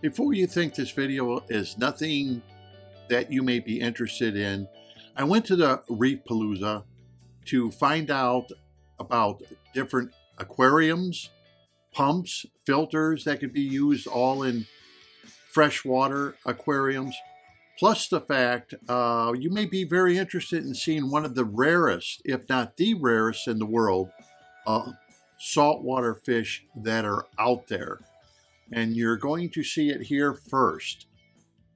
Before you think this video is nothing that you may be interested in, I went to the Reefapalooza to find out about different aquariums, pumps, filters that could be used all in freshwater aquariums. Plus the fact you may be very interested in seeing one of the rarest, if not the rarest in the world, saltwater fish that are out there. And you're going to see it here first.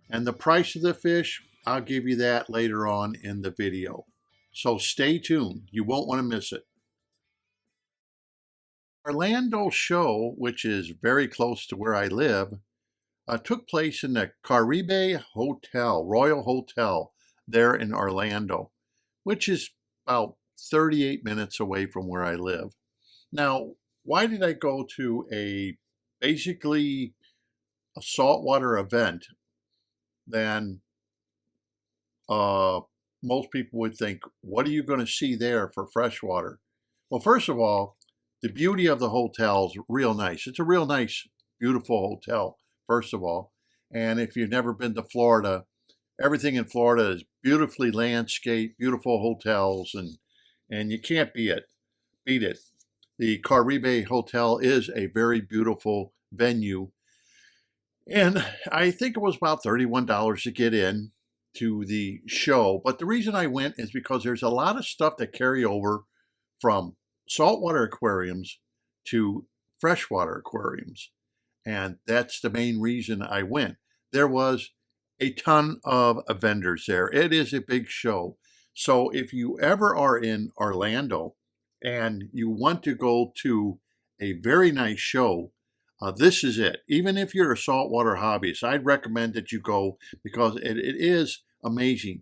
And the price of the fish, I'll give you that later on in the video. So stay tuned. You won't want to miss it. Orlando show, which is very close to where I live, took place in the Caribe Royale Hotel there in Orlando, which is about 38 minutes away from where I live. Now, why did I go to basically a saltwater event than most people would think? What are you going to see there for freshwater? Well, first of all, the beauty of the hotel is real nice. It's a real nice, beautiful hotel, first of all. And if you've never been to Florida, everything in Florida is beautifully landscaped, beautiful hotels, and you can't beat it. The Car-rei-bay Hotel is a very beautiful venue. And I think it was about $31 to get in to the show. But the reason I went is because there's a lot of stuff that carry over from saltwater aquariums to freshwater aquariums. And that's the main reason I went. There was a ton of vendors there. It is a big show. So if you ever are in Orlando and you want to go to a very nice show, this is it. Even if you're a saltwater hobbyist, I'd recommend that you go because it is amazing.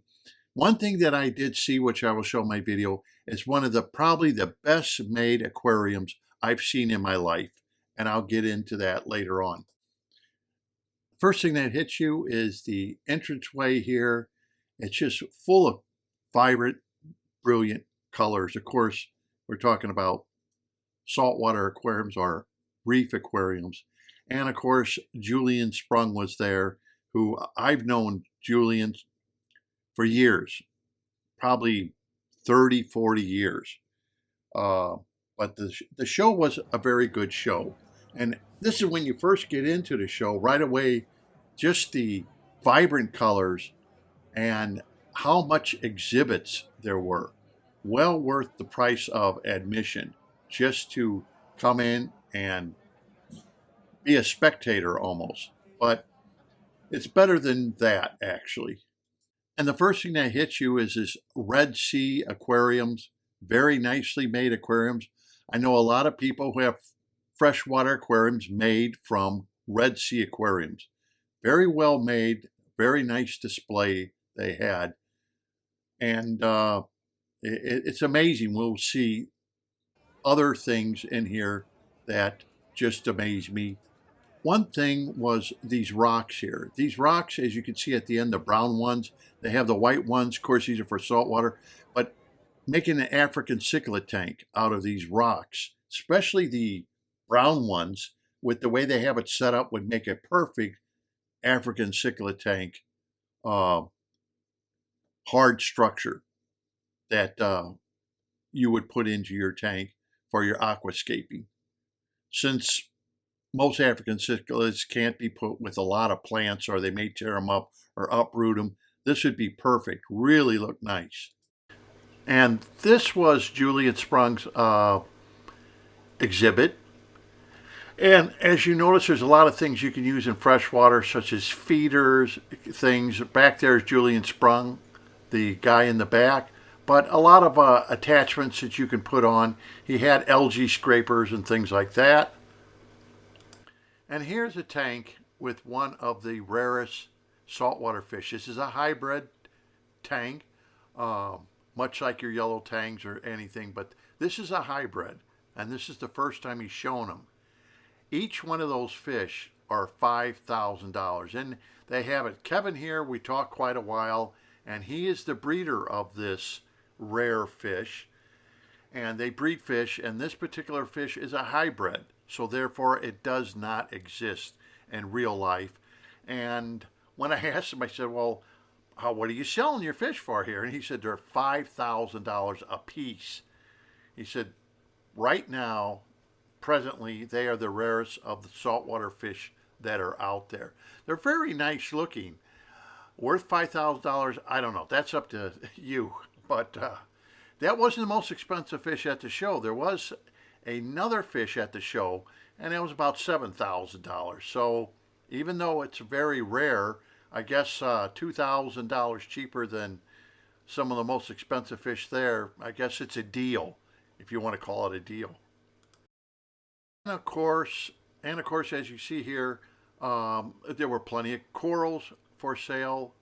One thing that I did see, which I will show in my video, is one of probably the best made aquariums I've seen in my life. And I'll get into that later on. First thing that hits you is the entranceway here. It's just full of vibrant, brilliant colors. Of course, we're talking about saltwater aquariums or reef aquariums. And of course, Julian Sprung was there, who I've known Julian for years, probably 30, 40 years. But the show was a very good show. And this is when you first get into the show, right away, just the vibrant colors and how much exhibits there were. Well worth the price of admission just to come in and be a spectator almost. But it's better than that, actually. And the first thing that hits you is this Red Sea aquariums, very nicely made aquariums. I know a lot of people who have freshwater aquariums made from Red Sea aquariums. Very well made, very nice display they had. And it's amazing. We'll see other things in here that just amaze me. One thing was these rocks here. These rocks, as you can see at the end, the brown ones, they have the white ones. Of course, these are for saltwater. But making an African cichlid tank out of these rocks, especially the brown ones, with the way they have it set up, would make a perfect African cichlid tank hard structure that you would put into your tank for your aquascaping. Since most African cichlids can't be put with a lot of plants, or they may tear them up or uproot them, this would be perfect. Really look nice. And this was Julian Sprung's exhibit. And as you notice, there's a lot of things you can use in freshwater, such as feeders, things. Back there is Julian Sprung, the guy in the back. But a lot of attachments that you can put on. He had algae scrapers and things like that. And here's a tank with one of the rarest saltwater fish. This is a hybrid tank, much like your yellow tangs or anything, but this is a hybrid, and this is the first time he's shown them. Each one of those fish are $5,000, and they have it. Kevin here, we talked quite a while, and he is the breeder of this rare fish, and they breed fish, and this particular fish is a hybrid, so therefore it does not exist in real life. And when I asked him, I said, well, what are you selling your fish for here? And he said, they're $5,000 a piece. He said, right now, presently, they are the rarest of the saltwater fish that are out there. They're very nice looking. Worth $5,000? I don't know. That's up to you. But that wasn't the most expensive fish at the show. There was another fish at the show, and it was about $7,000. So even though it's very rare, I guess $2,000 cheaper than some of the most expensive fish there. I guess it's a deal, if you want to call it a deal. And of course, as you see here, there were plenty of corals for sale.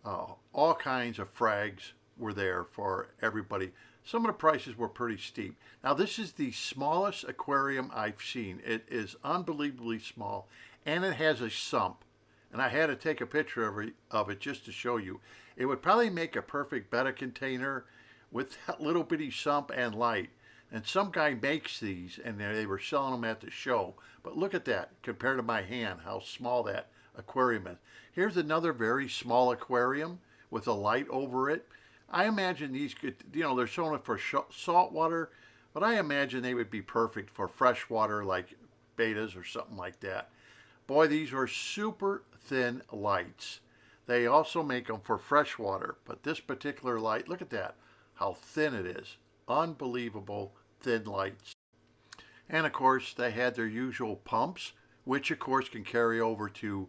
All kinds of frags were there for everybody. Some of the prices were pretty steep. Now, this is the smallest aquarium I've seen. It is unbelievably small, and it has a sump. And I had to take a picture of it just to show you. It would probably make a perfect betta container with that little bitty sump and light. And some guy makes these, and they were selling them at the show. But look at that, compared to my hand, how small that aquarium is. Here's another very small aquarium with a light over it. I imagine these could, they're showing it for salt water, but I imagine they would be perfect for freshwater, like betas or something like that. Boy, these are super thin lights. They also make them for freshwater, but this particular light, look at that, how thin it is. Unbelievable thin lights. And of course, they had their usual pumps, which of course can carry over to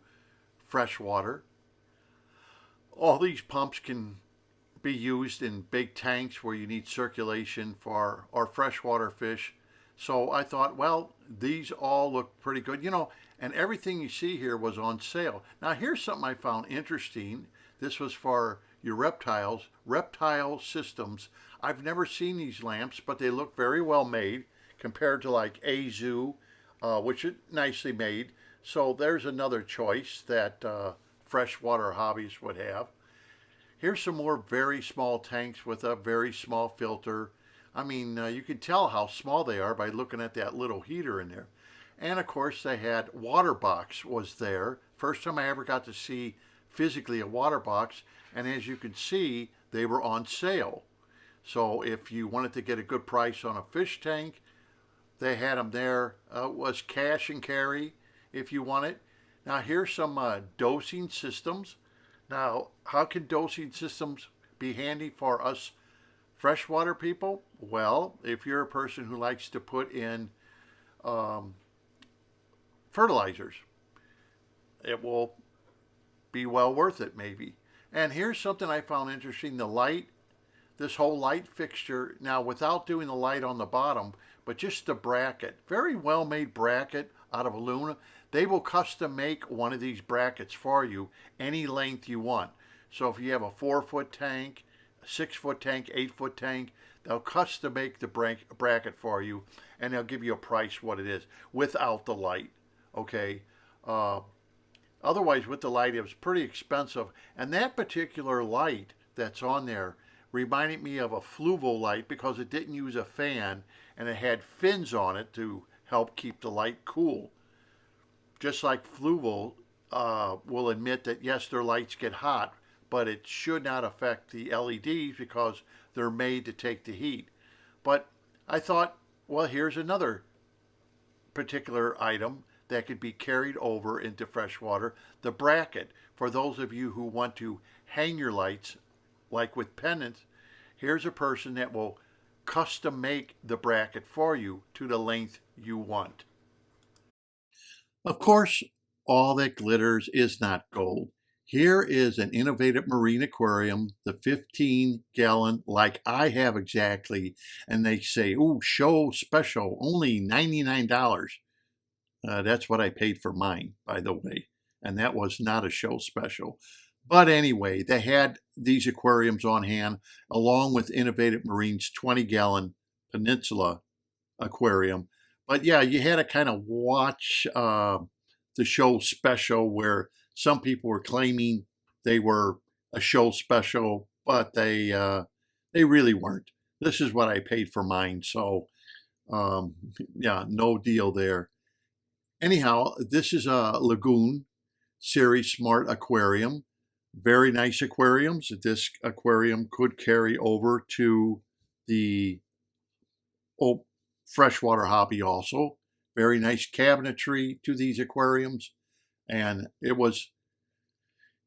freshwater. All these pumps can be used in big tanks where you need circulation for our freshwater fish. So I thought, well, these all look pretty good, and everything you see here was on sale. Now here's something I found interesting. This was for your reptiles, reptile systems. I've never seen these lamps, but they look very well made compared to like a zoo, which is nicely made. So there's another choice that freshwater hobbies would have. Here's some more very small tanks with a very small filter. I mean, you can tell how small they are by looking at that little heater in there. And of course, they had water box was there. First time I ever got to see physically a water box. And as you can see, they were on sale. So if you wanted to get a good price on a fish tank, they had them there. It was cash and carry if you want it. Now here's some dosing systems. Now, how can dosing systems be handy for us freshwater people? Well, if you're a person who likes to put in fertilizers, it will be well worth it maybe. And here's something I found interesting, the light, this whole light fixture, now without doing the light on the bottom, but just the bracket, very well made bracket out of aluminum. They will custom make one of these brackets for you any length you want. So if you have a 4-foot tank, a 6-foot tank, 8-foot tank, they'll custom make the bracket for you, and they'll give you a price what it is without the light. Okay. Otherwise, with the light, it was pretty expensive. And that particular light that's on there reminded me of a fluval light because it didn't use a fan and it had fins on it to help keep the light cool. Just like fluval will admit that, yes, their lights get hot, but it should not affect the LEDs because they're made to take the heat. But I thought, well, here's another particular item that could be carried over into freshwater, the bracket. For those of you who want to hang your lights, like with pendants, here's a person that will custom make the bracket for you to the length you want. Of course, all that glitters is not gold. Here is an innovative marine aquarium, the 15-gallon, like I have exactly, and they say, ooh, show special, only $99. That's what I paid for mine, by the way, and that was not a show special. But anyway, they had these aquariums on hand, along with Innovative Marine's 20-gallon Peninsula aquarium. But yeah, you had to kind of watch the show special where some people were claiming they were a show special, but they really weren't. This is what I paid for mine, so yeah, no deal there. Anyhow, this is a lagoon, series Smart Aquarium. Very nice aquariums. This aquarium could carry over to the freshwater hobby also. Very nice cabinetry to these aquariums. And it was,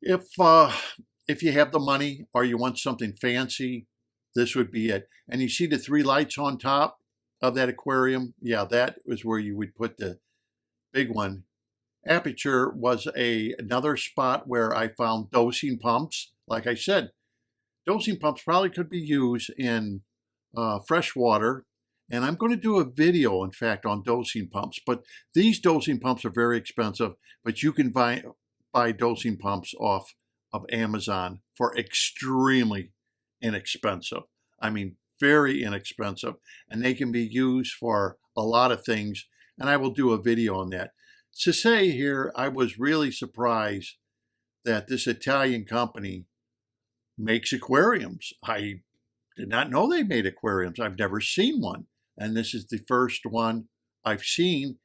if you have the money or you want something fancy, this would be it. And you see the 3 lights on top of that aquarium? Yeah, that was where you would put the big one. Aperture was another spot where I found dosing pumps. Like I said, dosing pumps probably could be used in freshwater. And I'm going to do a video, in fact, on dosing pumps. But these dosing pumps are very expensive, but you can buy dosing pumps off of Amazon for extremely inexpensive. I mean, very inexpensive. And they can be used for a lot of things. And I will do a video on that. To say here, I was really surprised that this Italian company makes aquariums. I did not know they made aquariums. I've never seen one. And this is the first one I've seen,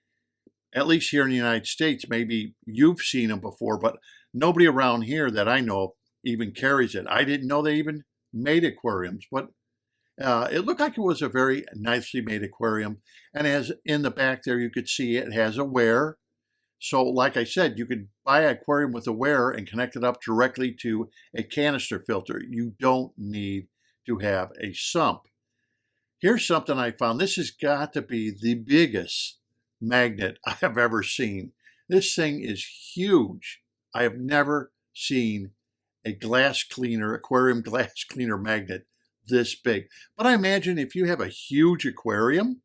at least here in the United States. Maybe you've seen them before, but nobody around here that I know even carries it. I didn't know they even made aquariums, but it looked like it was a very nicely made aquarium. And as in the back there, you could see it has a wear. So like I said, you could buy an aquarium with a wear and connect it up directly to a canister filter. You don't need to have a sump. Here's something I found. This has got to be the biggest magnet I have ever seen. This thing is huge. I have never seen a glass cleaner, aquarium glass cleaner magnet this big. But I imagine if you have a huge aquarium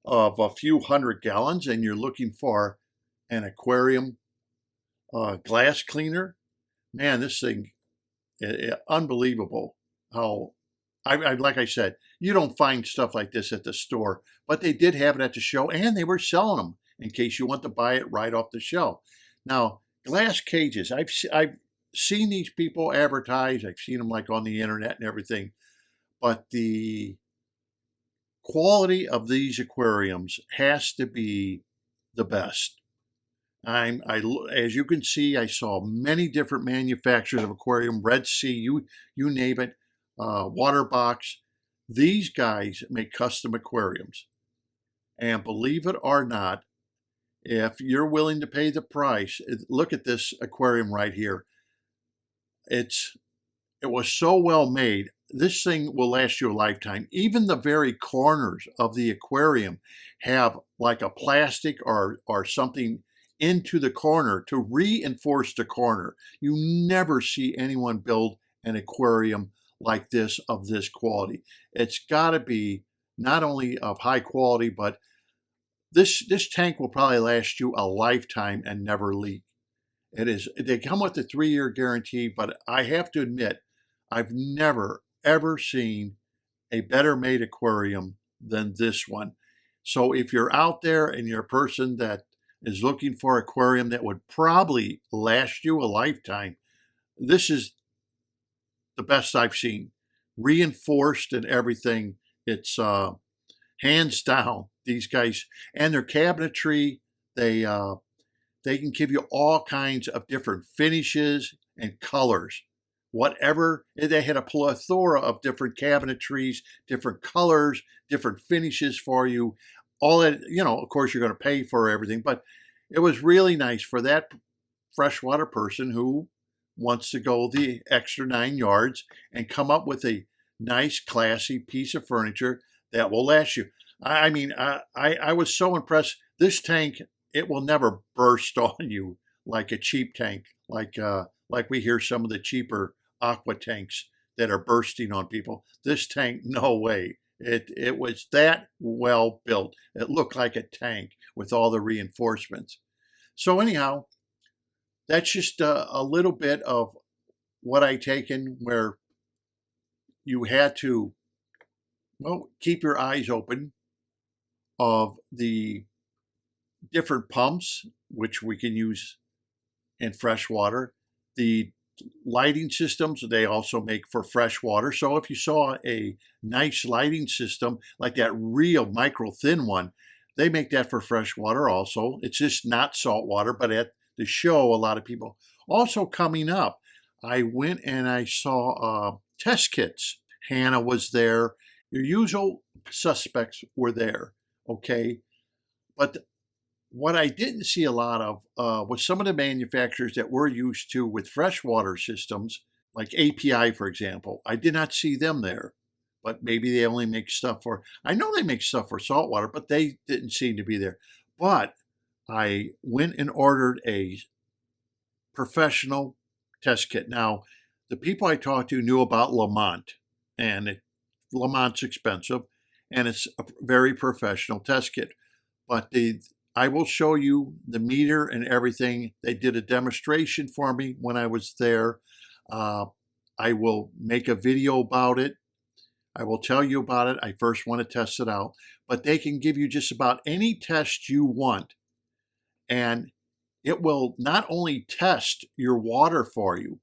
of a few hundred gallons and you're looking for an aquarium glass cleaner, man, this thing, unbelievable how, like I said, you don't find stuff like this at the store, but they did have it at the show and they were selling them in case you want to buy it right off the shelf. Now, glass cages, I've seen these people advertise. I've seen them like on the internet and everything, but the quality of these aquariums has to be the best. As you can see, I saw many different manufacturers of aquarium, Red Sea, you name it, Waterbox. These guys make custom aquariums. And believe it or not, if you're willing to pay the price, look at this aquarium right here. It was so well made. This thing will last you a lifetime. Even the very corners of the aquarium have like a plastic or something into the corner to reinforce the corner. You never see anyone build an aquarium like this of this quality. It's got to be not only of high quality, but this tank will probably last you a lifetime and never leak. They come with a 3-year guarantee, but I have to admit, I've never ever seen a better made aquarium than this one. So if you're out there and you're a person that is looking for an aquarium that would probably last you a lifetime, this is the best I've seen. Reinforced and everything. It's hands down, these guys. And their cabinetry, they can give you all kinds of different finishes and colors. Whatever, they had a plethora of different cabinetries, different colors, different finishes for you. All that, of course, you're going to pay for everything, but it was really nice for that freshwater person who wants to go the extra 9 yards and come up with a nice, classy piece of furniture that will last you. I mean, I was so impressed. This tank, it will never burst on you like a cheap tank, like we hear some of the cheaper aqua tanks that are bursting on people. This tank, no way. It was that well built. It looked like a tank with all the reinforcements. So anyhow, that's just a little bit of what I taken where you had to, keep your eyes open of the different pumps, which we can use in freshwater. The lighting systems they also make for freshwater. So if you saw a nice lighting system like that real micro thin one, they make that for freshwater also. It's just not saltwater, but the show, a lot of people. Also coming up, I went and I saw test kits. Hannah was there. Your usual suspects were there, okay? But what I didn't see a lot of was some of the manufacturers that we're used to with freshwater systems, like API, for example. I did not see them there, but maybe they only make stuff for, I know they make stuff for saltwater, but they didn't seem to be there. But I went and ordered a professional test kit. Now, the people I talked to knew about Lamont, and Lamont's expensive, and it's a very professional test kit. But I will show you the meter and everything. They did a demonstration for me when I was there. I will make a video about it. I will tell you about it. I first want to test it out. But they can give you just about any test you want. And it will not only test your water for you,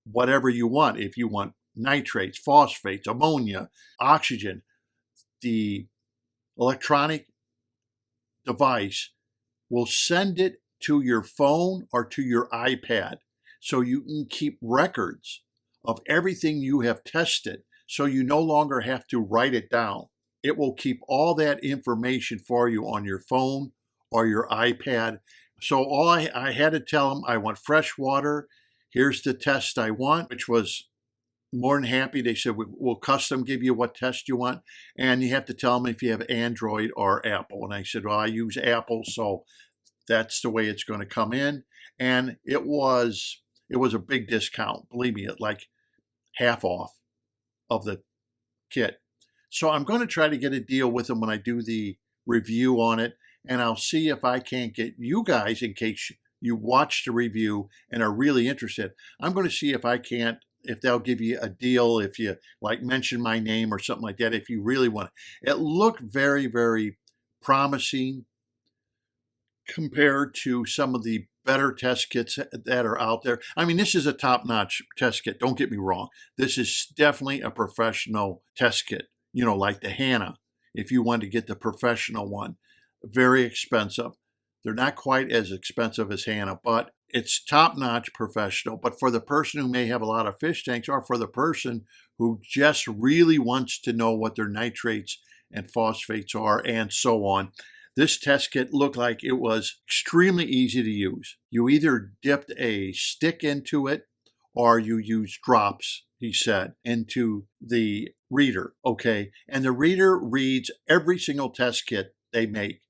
whatever you want. If you want nitrates, phosphates, ammonia, oxygen, the electronic device will send it to your phone or to your iPad so you can keep records of everything you have tested, so you no longer have to write it down. It will keep all that information for you on your phone or your iPad. So all I had to tell them, I want fresh water. Here's the test I want, which was more than happy. They said, we'll custom give you what test you want. And you have to tell them if you have Android or Apple. And I said, well, I use Apple, so that's the way it's going to come in. And it was a big discount. Believe me, like half off of the kit. So I'm going to try to get a deal with them when I do the review on it. And I'll see if I can't get you guys, in case you watch the review and are really interested, I'm going to see if they'll give you a deal, if you like mention my name or something like that, if you really want it. It looked very, very promising compared to some of the better test kits that are out there. I mean, this is a top-notch test kit, don't get me wrong. This is definitely a professional test kit, like the Hannah, if you want to get the professional one. Very expensive. They're not quite as expensive as Hannah, but it's top-notch professional. But for the person who may have a lot of fish tanks, or for the person who just really wants to know what their nitrates and phosphates are and so on, this test kit looked like it was extremely easy to use. You either dipped a stick into it or you used drops, he said, into the reader, okay? And the reader reads every single test kit they make.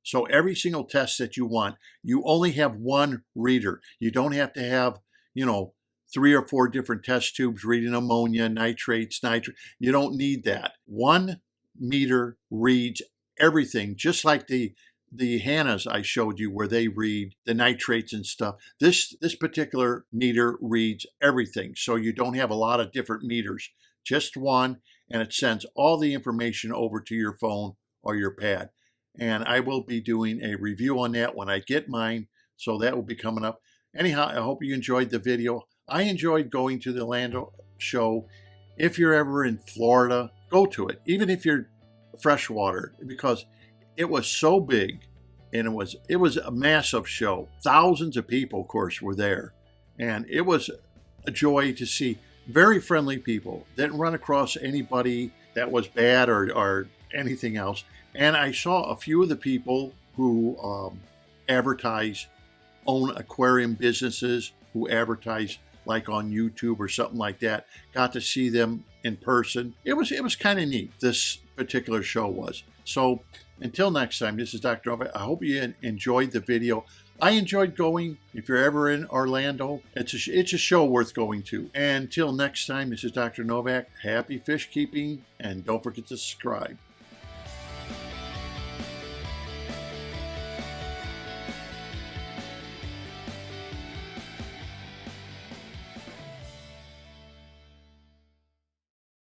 So every single test that you want, you only have one reader. You don't have to have, 3 or 4 different test tubes reading ammonia, nitrates, nitrate. You don't need that. One meter reads everything, just like the Hannahs I showed you where they read the nitrates and stuff. This particular meter reads everything. So you don't have a lot of different meters, just one, and it sends all the information over to your phone or your pad. And I will be doing a review on that when I get mine, so that will be coming up. Anyhow, I hope you enjoyed the video. I enjoyed going to the Orlando show. If you're ever in Florida, go to it, even if you're freshwater, because it was so big, and it was a massive show. Thousands of people, of course, were there, and it was a joy to see very friendly people. Didn't run across anybody that was bad or anything else. And I saw a few of the people who own aquarium businesses, who advertise like on YouTube or something like that. Got to see them in person. It was kind of neat, this particular show was. So until next time, this is Dr. Novak. I hope you enjoyed the video. I enjoyed going. If you're ever in Orlando, it's a show worth going to. And until next time, this is Dr. Novak. Happy fish keeping, and don't forget to subscribe.